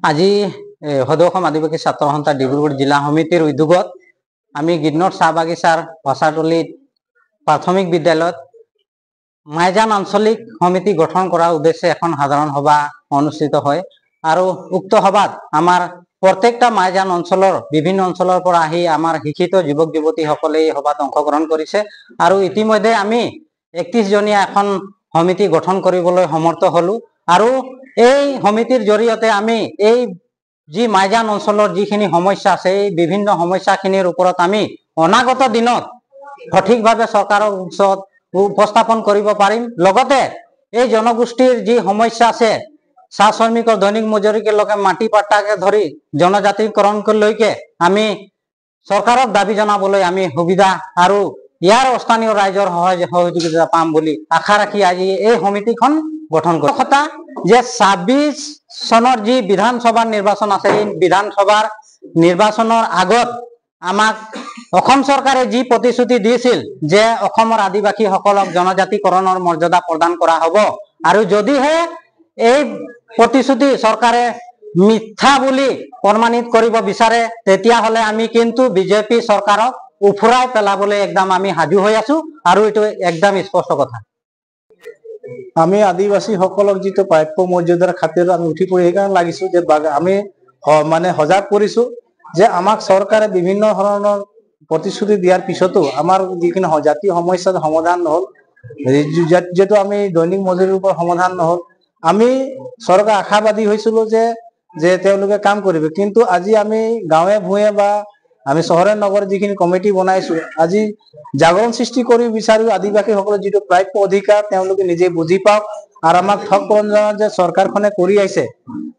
আজি সদৌ অসম আদিবাসী ছাত্ৰ সন্থা ডিব্ৰুগড় জিলা সমিতিৰ উদ্যোগত আমি গিৰ্নৰ চাহ বাগিচাৰ ভাষাতলীত প্ৰাথমিক বিদ্যালয়ত মাইজান আঞ্চলিক সমিতি গঠন কৰাৰ উদ্দেশ্যে এখন সাধাৰণ সভা অনুষ্ঠিত হয় আৰু উক্ত সভাত আমাৰ প্ৰত্যেকটা মাইজান অঞ্চলৰ বিভিন্ন অঞ্চলৰ পৰা আহি আমাৰ শিক্ষিত যুৱক যুৱতীসকলে এই সভাত অংশগ্ৰহণ কৰিছে আৰু ইতিমধ্যে আমি 31 জনীয়া এখন সমিতি গঠন কৰিবলৈ সমৰ্থ হলো আৰু এই সমিতিৰ জৰিয়তে আমি এই যি মাইজান অঞ্চলৰ যিখিনি সমস্যা আছে এই বিভিন্ন সমস্যাখিনিৰ ওপৰত আমি অনাগত দিনত সঠিকভাৱে চৰকাৰৰ ওচৰত উপস্থাপন কৰিব পাৰিম। লগতে এই জনগোষ্ঠীৰ যি সমস্যা আছে চাহ শ্ৰমিকৰ দৈনিক মজুৰিকে লগে মাটি পাট্টাকে ধৰি জনজাতিকৰণলৈকে আমি চৰকাৰক দাবী জনাবলৈ আমি সুবিধা আৰু ইয়াৰ স্থানীয় ৰাইজৰ সহযোগিতা পাম বুলি আশা ৰাখি আজি এই সমিতিখন গঠন কৰা কথা যে 26 চনৰ যি বিধানসভাৰ নিৰ্বাচন আছে এই বিধানসভাৰ নিৰ্বাচনৰ আগত আমাক অসম চৰকাৰে যি প্ৰতিশ্ৰুতি দিছিল যে অসমৰ আদিবাসীসকলক জনজাতিকৰণৰ মৰ্যাদা প্ৰদান কৰা হ'ব আৰু যদিহে এই প্ৰতিশ্ৰুতি চৰকাৰে মিথ্যা বুলি প্ৰমাণিত কৰিব বিচাৰে তেতিয়াহ'লে আমি কিন্তু বিজেপি চৰকাৰক উফৰাই পেলাবলৈ একদম আমি সাজু হৈ আছো আৰু এইটো একদম স্পষ্ট কথা। আমি আদিবাসী সকলক যেটো প্ৰাপ্য মৰ্যাদাৰ খাতিৰত আমি উঠি পৰি সেইকাৰণে লাগিছো যে আমি মানে সজাগ কৰিছো যে আমাক চৰকাৰে বিভিন্ন ধৰণৰ প্ৰতিশ্ৰুতি দিয়াৰ পিছতো আমাৰ যিখিনি জাতীয় সমস্যাৰ সমাধান নহল যেটো আমি দৈনিক মজুৰিৰ ওপৰত সমাধান নহল আমি চৰকাৰ আশাবাদী হৈছিলো যে তেওঁলোকে কাম কৰিব, কিন্তু আজি আমি গাঁৱে ভূঞে বা আমি চহৰে নগৰে যিখিনি কমিটি বনাইছো আজি জাগৰণ সৃষ্টি কৰি বিচাৰো আদিবাসীসকলৰ যিটো প্ৰাপ্য অধিকাৰ তেওঁলোকে নিজে বুজি পাওক আৰু আমাক ঠগ প্ৰঞ্জনা যে চৰকাৰখনে কৰি আহিছে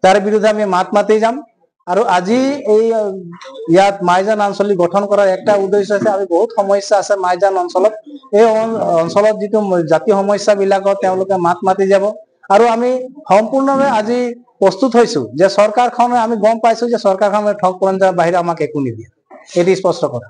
তাৰ বিৰুদ্ধে আমি মাত মাতি যাম। আৰু আজি এই ইয়াত মাইজান আঞ্চলিক গঠন কৰাৰ একটা উদ্দেশ্য আছে আমি বহুত সমস্যা আছে মাইজান অঞ্চলত এই অঞ্চলত যিটো জাতীয় সমস্যা বিলাকত তেওঁলোকে মাত মাতি যাব আৰু আমি সম্পূৰ্ণভাৱে আজি প্ৰস্তুত হৈছো যে চৰকাৰখনে আমি গম পাইছো যে চৰকাৰখনে ঠগ প্ৰঞ্জনাৰ বাহিৰে আমাক একো নিদিয়ে, এটি স্পষ্ট কথা।